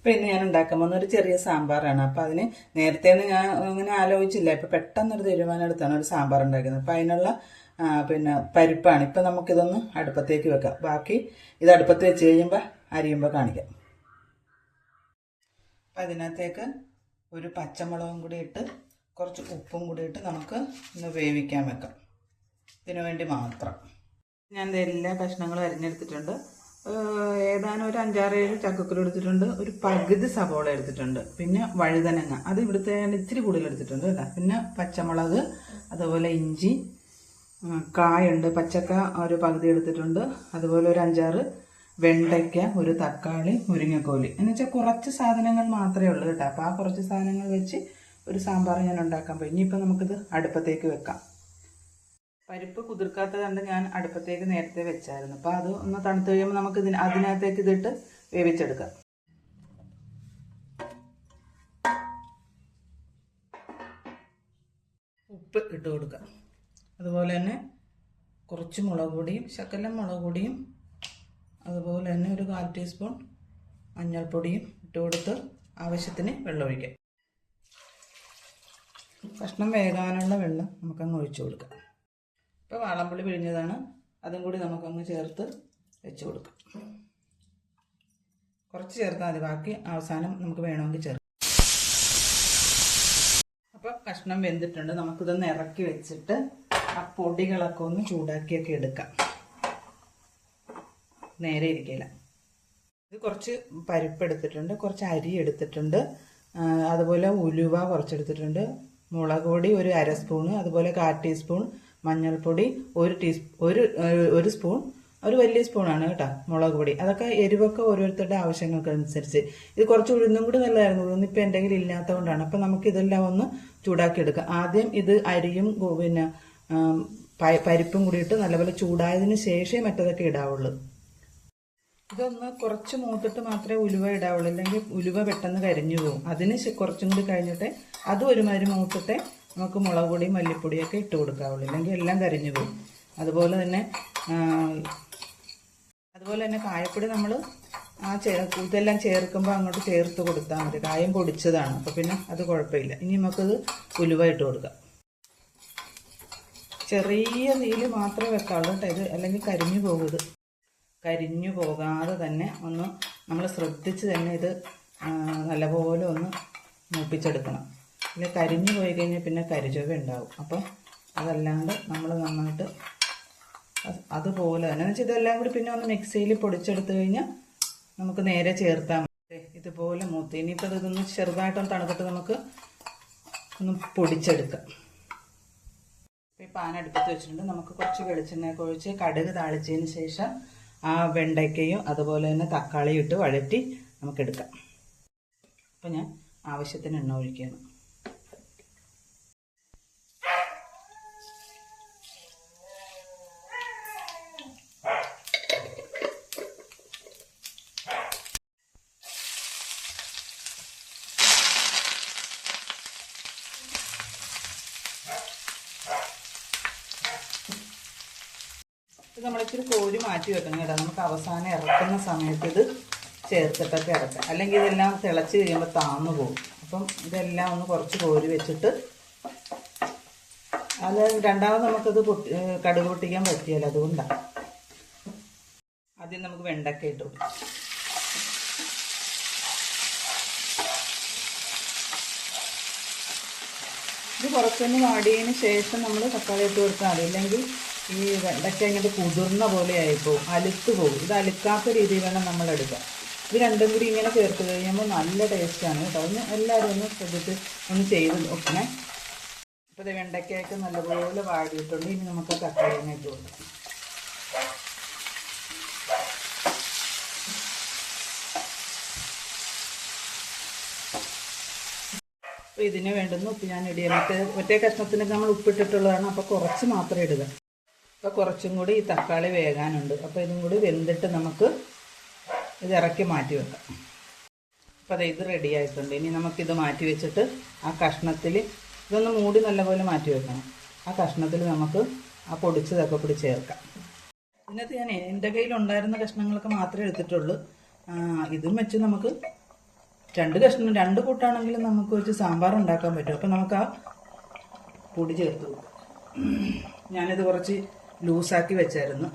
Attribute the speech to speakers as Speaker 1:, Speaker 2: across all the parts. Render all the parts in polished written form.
Speaker 1: അപ്പോൾ ഇന്ന് ഞാൻ ഉണ്ടാക്കാൻ പോകുന്ന ഒരു ചെറിയ സാമ്പാറാണ്. അപ്പോൾ അതിന് നേരത്തെ ഞാൻ അങ്ങനെ ആലോചിച്ചില്ല. ഇപ്പോൾ പെട്ടെന്നൊരു തീരുമാനം എടുത്താണ് ഒരു സാമ്പാർ ഉണ്ടാക്കുന്നത്. അപ്പോൾ അതിനുള്ള പരിപ്പാണ്. ഇപ്പം നമുക്കിതൊന്ന് അടുപ്പത്തേക്ക് വെക്കാം. ബാക്കി ഇത് അടുപ്പത്ത് വെച്ച് കഴിയുമ്പോൾ അരിയുമ്പോൾ കാണിക്കാം. അപ്പം അതിനകത്തേക്ക് ഒരു പച്ചമുളകും കൂടി ഇട്ട് കുറച്ച് ഉപ്പും കൂടി ഇട്ട് നമുക്ക് ഒന്ന് വേവിക്കാൻ വെക്കാം. ഇതിനു വേണ്ടി മാത്രം ഞാൻ എല്ലാ കഷ്ണങ്ങളും അരിഞ്ഞെടുത്തിട്ടുണ്ട്. ഏതാനും ഒരു 5-6 ചക്കക്കുരു എടുത്തിട്ടുണ്ട്. ഒരു പകുതി സവോള എടുത്തിട്ടുണ്ട്. പിന്നെ വഴുതനങ്ങ അത് ഇവിടുത്തെ ഇത്തിരി കൂടുതൽ എടുത്തിട്ടുണ്ട് കേട്ടോ. പിന്നെ പച്ചമുളക്, അതുപോലെ ഇഞ്ചി, കായുണ്ട്, പച്ചക്ക ഒരു പകുതി എടുത്തിട്ടുണ്ട്. അതുപോലെ ഒരു 5-6 വെണ്ടയ്ക്ക, ഒരു തക്കാളി, മുരിങ്ങക്കോല് എന്നുവെച്ചാൽ കുറച്ച് സാധനങ്ങൾ മാത്രമേ ഉള്ളൂ കേട്ടോ. അപ്പോൾ ആ കുറച്ച് സാധനങ്ങൾ വെച്ച് ഒരു സാമ്പാർ ഞാൻ ഉണ്ടാക്കാൻ പോയി. ഇനിയിപ്പോൾ നമുക്കിത് അടുപ്പത്തേക്ക് വെക്കാം. പരിപ്പ് കുതിർക്കാത്തത് കൊണ്ട് ഞാൻ അടുപ്പത്തേക്ക് നേരത്തെ വെച്ചായിരുന്നു. അപ്പോൾ അത് ഒന്ന് തണുത്ത് കഴിയുമ്പോൾ നമുക്ക് അതിനകത്തേക്ക് ഇതിട്ട് വേവിച്ചെടുക്കാം. ഉപ്പ് ഇട്ട് കൊടുക്കാം. അതുപോലെ തന്നെ കുറച്ച് മുളക് പൊടിയും, ശകലം മുളക് പൊടിയും, അതുപോലെ തന്നെ ഒരു 1/4 ടീസ്പൂൺ മഞ്ഞൾപ്പൊടിയും ഇട്ട് കൊടുത്ത് ആവശ്യത്തിന് വെള്ളം ഒഴിക്കാം. കഷ്ണം വേകാനുള്ള വെള്ളം നമുക്കങ്ങ് ഒഴിച്ചു കൊടുക്കാം. ഇപ്പോൾ വാളംപുളി പിഴിഞ്ഞതാണ്, അതും കൂടി നമുക്കങ്ങ് ചേർത്ത് വെച്ച് കൊടുക്കാം. കുറച്ച് ചേർത്താൽ മതി, ബാക്കി അവസാനം നമുക്ക് വേണമെങ്കിൽ ചേർക്കാം. അപ്പോൾ കഷ്ണം വെന്തിട്ടുണ്ട്. നമുക്കിതൊന്ന് ഇറക്കി വെച്ചിട്ട് ആ പൊടികളൊക്കെ ഒന്ന് ചൂടാക്കിയൊക്കെ എടുക്കാം. നേരെ ഇരിക്കില്ല. ഇത് കുറച്ച് പരിപ്പ് എടുത്തിട്ടുണ്ട്, കുറച്ച് അരി എടുത്തിട്ടുണ്ട്, അതുപോലെ ഉലുവ കുറച്ചെടുത്തിട്ടുണ്ട്, മുളക് പൊടി ഒരു 1/2 സ്പൂണ്, അതുപോലെ 1/4 ടീസ്പൂൺ മഞ്ഞൾപ്പൊടി, ഒരു സ്പൂൺ, ഒരു വലിയ സ്പൂണാണ് കേട്ടോ മുളക് പൊടി. അതൊക്കെ എരിവൊക്കെ ഓരോരുത്തരുടെ ആവശ്യങ്ങൾക്കനുസരിച്ച്. ഇത് കുറച്ച് ഉഴുന്നും കൂടി നല്ലതായിരുന്നു. ഉഴുന്നിപ്പോൾ എൻ്റെ കയ്യിൽ ഇല്ലാത്തതുകൊണ്ടാണ്. അപ്പം നമുക്ക് ഇതെല്ലാം ഒന്ന് ചൂടാക്കിയെടുക്കാം. ആദ്യം ഇത് അരിയും പരിപ്പും കൂടി ഇട്ട് നല്ലപോലെ ചൂടായതിന് ശേഷമേ മറ്റതൊക്കെ ഇടാവുള്ളൂ. ഇതൊന്ന് കുറച്ച് മൂത്തിട്ട് മാത്രമേ ഉലുവ ഇടാവുള്ളൂ, അല്ലെങ്കിൽ ഉലുവ പെട്ടെന്ന് കരിഞ്ഞു പോകും. അതിന് കുറച്ചും കൂടി കഴിഞ്ഞിട്ട് അതും ഒരുമാതിരി മൂത്തിട്ടേ നമുക്ക് മുളക് പൊടിയും മല്ലിപ്പൊടിയൊക്കെ ഇട്ട് കൊടുക്കാവുള്ളൂ, അല്ലെങ്കിൽ എല്ലാം കരിഞ്ഞു പോകും. അതുപോലെ തന്നെ കായപ്പൊടി നമ്മൾ ഇതെല്ലാം ചേർക്കുമ്പോൾ അങ്ങോട്ട് ചേർത്ത് കൊടുത്താൽ മതി. കായം പൊടിച്ചതാണ്, അപ്പോൾ പിന്നെ അത് കുഴപ്പമില്ല. ഇനി നമുക്കത് ഉലുവ ഇട്ട് കൊടുക്കാം. ചെറിയ തീയിൽ മാത്രമേ വെക്കാവുള്ളൂ കേട്ടോ ഇത്, അല്ലെങ്കിൽ കരിഞ്ഞു പോകും. ഇത് കരിഞ്ഞു പോകാതെ തന്നെ ഒന്ന് നമ്മൾ ശ്രദ്ധിച്ച് തന്നെ ഇത് നല്ലപോലെ ഒന്ന് മൂപ്പിച്ചെടുക്കണം. അല്ലെങ്കിൽ കരിഞ്ഞു പോയി കഴിഞ്ഞാൽ പിന്നെ കരിചൊവ ഉണ്ടാവും. അപ്പം അതല്ലാണ്ട് നമ്മൾ നന്നായിട്ട് അതുപോലെ തന്നെ വെച്ചാൽ ഇതെല്ലാം കൂടി പിന്നെ ഒന്ന് മിക്സിയിൽ പൊടിച്ചെടുത്ത് കഴിഞ്ഞാൽ നമുക്ക് നേരെ ചേർത്താൽ മതി. ഇതുപോലെ മൂത്ത് ഇനിയിപ്പോൾ ഇതൊന്ന് ചെറുതായിട്ടൊന്ന് തണുത്തിട്ട് നമുക്ക് ഒന്ന് പൊടിച്ചെടുക്കാം. ഈ പാൻ അടുപ്പത്ത് വെച്ചിട്ടുണ്ട്. നമുക്ക് കുറച്ച് വെളിച്ചെണ്ണയൊക്കെ ഒഴിച്ച് കടുക് താളിച്ചതിന് ശേഷം ആ വെണ്ടയ്ക്കയും അതുപോലെ തന്നെ തക്കാളിയും ഇട്ട് വഴറ്റി നമുക്കെടുക്കാം. അപ്പം ഞാൻ ആവശ്യത്തിന് എണ്ണ ഒഴിക്കുകയാണ്. ഇത് നമ്മളിച്ചിരി കോരി മാറ്റി വെക്കണം കേട്ടോ. നമുക്ക് അവസാനം ഇറക്കുന്ന സമയത്ത് ഇത് ചേർത്തിട്ടൊക്കെ ഇറക്കാം, അല്ലെങ്കിൽ ഇതെല്ലാം തിളച്ച് കഴിയുമ്പോൾ താന്നു പോകും. അപ്പം ഇതെല്ലാം ഒന്ന് കുറച്ച് കോരി വെച്ചിട്ട് അത് രണ്ടാമത് നമുക്കത് കടുക് പൊട്ടിക്കാൻ പറ്റിയല്ലോ, അതുകൊണ്ടാണ്. ആദ്യം നമുക്ക് വെണ്ടയ്ക്ക ഇട്ട് കൊടുക്കാം. ഇത് കുറച്ചൊന്ന് വാടിയതിന് ശേഷം നമ്മൾ തക്കാളി ഇട്ട് കൊടുത്താൽ മതി, ഇല്ലെങ്കിൽ ഈ വെണ്ടയ്ക്ക ഇങ്ങോട്ട് കുതിർന്ന പോലെ ആയിപ്പോവും, അലുത്ത് പോകും. ഇത് അലുക്കാത്ത രീതിയിൽ വേണം നമ്മൾ എടുക്കാം. ഇത് രണ്ടും കൂടി ഇങ്ങനെ ചേർത്ത് കഴിയുമ്പോൾ നല്ല ടേസ്റ്റാണ് കേട്ടോ. ഒന്ന് എല്ലാവരും ഒന്ന് ശ്രദ്ധിച്ച് ഒന്ന് ചെയ്ത് നോക്കണേ. അപ്പോൾ ഇത് വെണ്ടയ്ക്കയൊക്കെ നല്ലപോലെ വാടിയിട്ടുണ്ട്. ഇനി നമുക്ക് തക്കാളി തന്നെ ഇട്ട് കൊടുക്കാം. അപ്പോൾ ഇതിന് വേണ്ടുന്ന ഉപ്പ് ഞാൻ ഇടുക. മറ്റേ കഷ്ണത്തിന് നമ്മൾ ഉപ്പിട്ടിട്ടുള്ളതാണ്, അപ്പോൾ കുറച്ച് മാത്രം ഇടുക. അപ്പോൾ കുറച്ചും കൂടി ഈ തക്കാളി വേകാനുണ്ട്. അപ്പോൾ ഇതും കൂടി വെന്തിട്ട് നമുക്ക് ഇത് ഇറക്കി മാറ്റി വെക്കാം. അപ്പോൾ അത് ഇത് റെഡി ആയിട്ടുണ്ട്. ഇനി നമുക്കിത് മാറ്റി വെച്ചിട്ട് ആ കഷ്ണത്തിൽ ഇതൊന്ന് മൂടി നല്ലപോലെ മാറ്റി വെക്കണം. ആ കഷ്ണത്തിൽ നമുക്ക് ആ പൊടിച്ചതൊക്കെ കൂടി ചേർക്കാം. ഇതിനകത്ത് ഞാൻ എൻ്റെ കയ്യിലുണ്ടായിരുന്ന കഷ്ണങ്ങളൊക്കെ മാത്രമേ എടുത്തിട്ടുള്ളൂ. ഇതും വെച്ച് നമുക്ക് രണ്ട് കൂട്ടാണെങ്കിലും നമുക്ക് വെച്ച് സാമ്പാർ ഉണ്ടാക്കാൻ പറ്റും. അപ്പം നമുക്ക് ആ പൊടി ചേർത്ത് കൊടുക്കും. ഞാനിത് കുറച്ച് ലൂസാക്കി വെച്ചായിരുന്നു.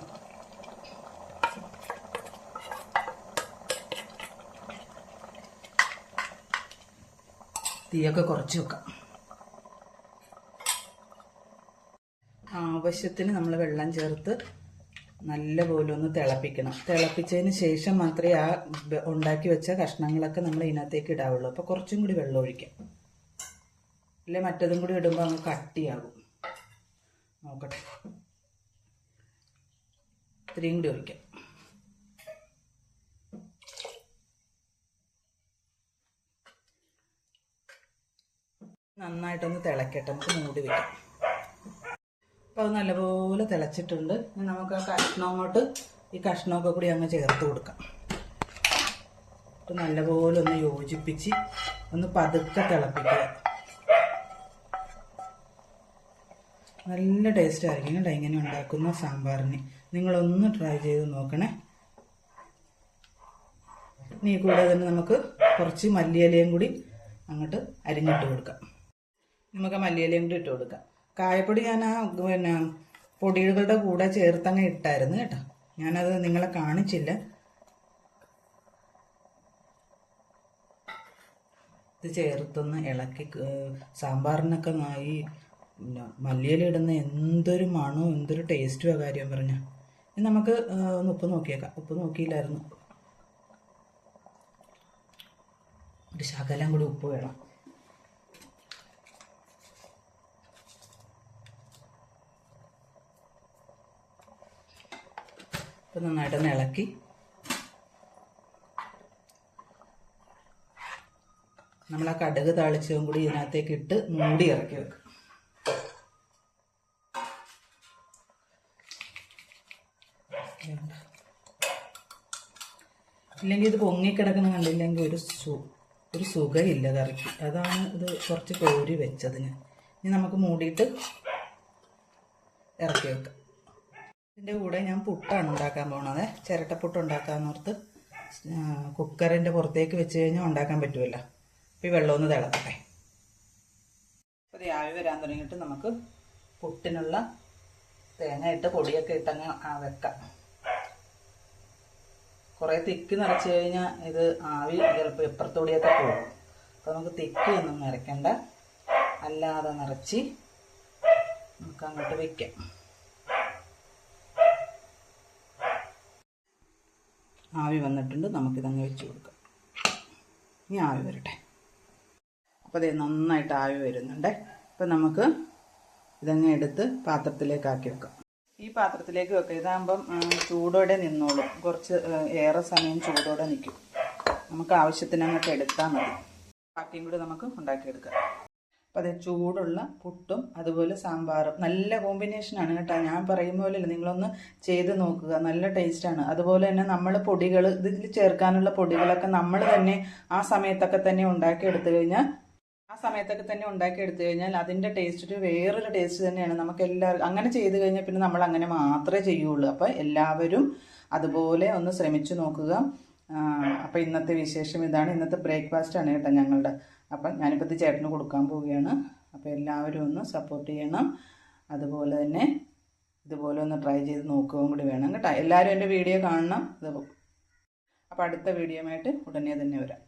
Speaker 1: തീയൊക്കെ കുറച്ച് വെക്കാം. ആവശ്യത്തിന് നമ്മൾ വെള്ളം ചേർത്ത് നല്ലപോലെ ഒന്ന് തിളപ്പിക്കണം. തിളപ്പിച്ചതിന് ശേഷം മാത്രമേ ആ ഉണ്ടാക്കി വെച്ച കഷ്ണങ്ങളൊക്കെ നമ്മൾ ഇതിനകത്തേക്ക് ഇടാവുള്ളൂ. അപ്പോൾ കുറച്ചും കൂടി വെള്ളം ഒഴിക്കാം. അല്ലെ മറ്റതും കൂടി ഇടുമ്പോൾ അങ്ങ് കട്ടിയാകും. നോക്കട്ടെ, ഇത്രയും കൂടി ഒഴിക്കാം. നന്നായിട്ടൊന്ന് തിളക്കട്ടെ, നമുക്ക് മൂടി വെക്കാം. അപ്പോൾ അത് നല്ലപോലെ തിളച്ചിട്ടുണ്ട്. ഇനി നമുക്ക് ആ ഈ കഷ്ണമൊക്കെ കൂടി അങ്ങ് ചേർത്ത് കൊടുക്കാം. അപ്പോൾ നല്ലപോലെ ഒന്ന് യോജിപ്പിച്ച് ഒന്ന് പതുക്കെ തിളപ്പിക്കുക. നല്ല ടേസ്റ്റ് ആയിരിക്കും കേട്ടോ ഇങ്ങനെ ഉണ്ടാക്കുന്ന സാമ്പാറിന്. നിങ്ങളൊന്ന് ട്രൈ ചെയ്ത് നോക്കണേ. ഇനി കൂടെ തന്നെ നമുക്ക് കുറച്ച് മല്ലിയിലയും കൂടി അങ്ങോട്ട് അരിഞ്ഞിട്ട് കൊടുക്കാം. നമുക്ക് മല്ലിയിലയും കൂടി ഇട്ട് കൊടുക്കാം. കായപ്പൊടി ഞാൻ പൊടികളുടെ കൂടെ ചേർത്തങ്ങ് ഇട്ടായിരുന്നു കേട്ടോ. ഞാനത് നിങ്ങളെ കാണിച്ചില്ല. ഇത് ചേർത്തൊന്ന് ഇളക്കി സാമ്പാറിനൊക്കെ ഈ മല്ലിയില ഇടുന്ന എന്തൊരു മണവും എന്തൊരു ടേസ്റ്റും ആ കാര്യം പറഞ്ഞാൽ. ഇനി നമുക്ക് ഒന്ന് ഉപ്പ് നോക്കിയേക്കാം. ഉപ്പ് നോക്കിയില്ലായിരുന്നു. ഒരു ശകലം കൂടി ഉപ്പ് വേണം. അപ്പം നന്നായിട്ടൊന്ന് ഇളക്കി നമ്മൾ ആ കടുക് താളിച്ചതും കൂടി ഇതിനകത്തേക്ക് ഇട്ട് മൂടി ഇറക്കി വെക്കും. ഇല്ലെങ്കിൽ ഇത് പൊങ്ങിക്കിടക്കണം കണ്ടില്ലെങ്കിൽ ഒരു സുഖമില്ല കറിക്ക്. അതാണ് ഇത് കുറച്ച് കോരി വെച്ചതിന്. ഇനി നമുക്ക് മൂടിയിട്ട് ഇറക്കി വെക്കാം. ഇതിൻ്റെ കൂടെ ഞാൻ പുട്ടാണ് ഉണ്ടാക്കാൻ പോണത്. ചിരട്ടപ്പുട്ട് ഉണ്ടാക്കാമെന്നോർത്ത് കുക്കറിൻ്റെ പുറത്തേക്ക് വെച്ച് കഴിഞ്ഞാൽ ഉണ്ടാക്കാൻ പറ്റുമല്ലോ. അപ്പോൾ ഈ വെള്ളമൊന്ന് തിളക്കട്ടെ. അപ്പോൾ ഇത് ആവി വരാൻ തുടങ്ങിയിട്ട് നമുക്ക് പുട്ടിനുള്ള തേങ്ങ ഇട്ട് പൊടിയൊക്കെ ഇട്ടങ്ങ് വെക്കാം. കുറേ തിക്ക് നിറച്ച് കഴിഞ്ഞാൽ ഇത് ആവി ചിലപ്പോൾ എപ്പുറത്തോടിയൊക്കെ പോകും. അപ്പോൾ നമുക്ക് തിക്ക് ഒന്നും നിറയ്ക്കണ്ട, അല്ലാതെ നിറച്ച് നമുക്ക് അങ്ങോട്ട് വയ്ക്കാം. ആവി വന്നിട്ടുണ്ട്, നമുക്കിതങ്ങ് വെച്ച് കൊടുക്കാം. ഇനി ആവി വരട്ടെ. അപ്പോൾ ഇത് നന്നായിട്ട് ആവി വരുന്നുണ്ട്. അപ്പോൾ നമുക്ക് ഇതങ്ങ് എടുത്ത് പാത്രത്തിലേക്ക് ആക്കി വെക്കാം. ഈ പാത്രത്തിലേക്ക് വെക്കാം. ഇതാകുമ്പം ചൂടോടെ നിന്നോളും. കുറച്ച് ഏറെ സമയം ചൂടോടെ നിൽക്കും. നമുക്ക് ആവശ്യത്തിന് അങ്ങോട്ട് എടുത്താൽ മതി. ബാക്കിയും കൂടി നമുക്ക് ഉണ്ടാക്കിയെടുക്കാം. അപ്പോൾ അത് ചൂടുള്ള പുട്ടും അതുപോലെ സാമ്പാറും നല്ല കോമ്പിനേഷനാണ് കേട്ടോ. ഞാൻ പറയുന്ന പോലെയല്ല, നിങ്ങളൊന്ന് ചെയ്ത് നോക്കുക. നല്ല ടേസ്റ്റാണ്. അതുപോലെ തന്നെ നമ്മൾ പൊടികൾ ഇതിൽ ചേർക്കാനുള്ള പൊടികളൊക്കെ നമ്മൾ തന്നെ ആ സമയത്തൊക്കെ തന്നെ ഉണ്ടാക്കിയെടുത്തു കഴിഞ്ഞാൽ അതിൻ്റെ ടേസ്റ്റ് വേറൊരു ടേസ്റ്റ് തന്നെയാണ്. നമുക്ക് എല്ലാവർക്കും അങ്ങനെ ചെയ്ത് കഴിഞ്ഞാൽ പിന്നെ നമ്മൾ അങ്ങനെ മാത്രമേ ചെയ്യുള്ളൂ. അപ്പോൾ എല്ലാവരും അതുപോലെ ഒന്ന് ശ്രമിച്ചു നോക്കുക. അപ്പോൾ ഇന്നത്തെ വിശേഷം ഇതാണ്. ഇന്നത്തെ ബ്രേക്ക്ഫാസ്റ്റാണ് കേട്ടോ ഞങ്ങളുടെ. അപ്പം ഞാനിപ്പോൾ ഇത് ചേട്ടന് കൊടുക്കാൻ പോവുകയാണ്. അപ്പോൾ എല്ലാവരും ഒന്ന് സപ്പോർട്ട് ചെയ്യണം. അതുപോലെ തന്നെ ഇതുപോലെ ഒന്ന് ട്രൈ ചെയ്ത് നോക്കുകയും കൂടി വേണം കേട്ടോ. എല്ലാവരും എൻ്റെ വീഡിയോ കാണണം. അപ്പോൾ അടുത്ത വീഡിയോയുമായിട്ട് ഉടനെ തന്നെ വരാം.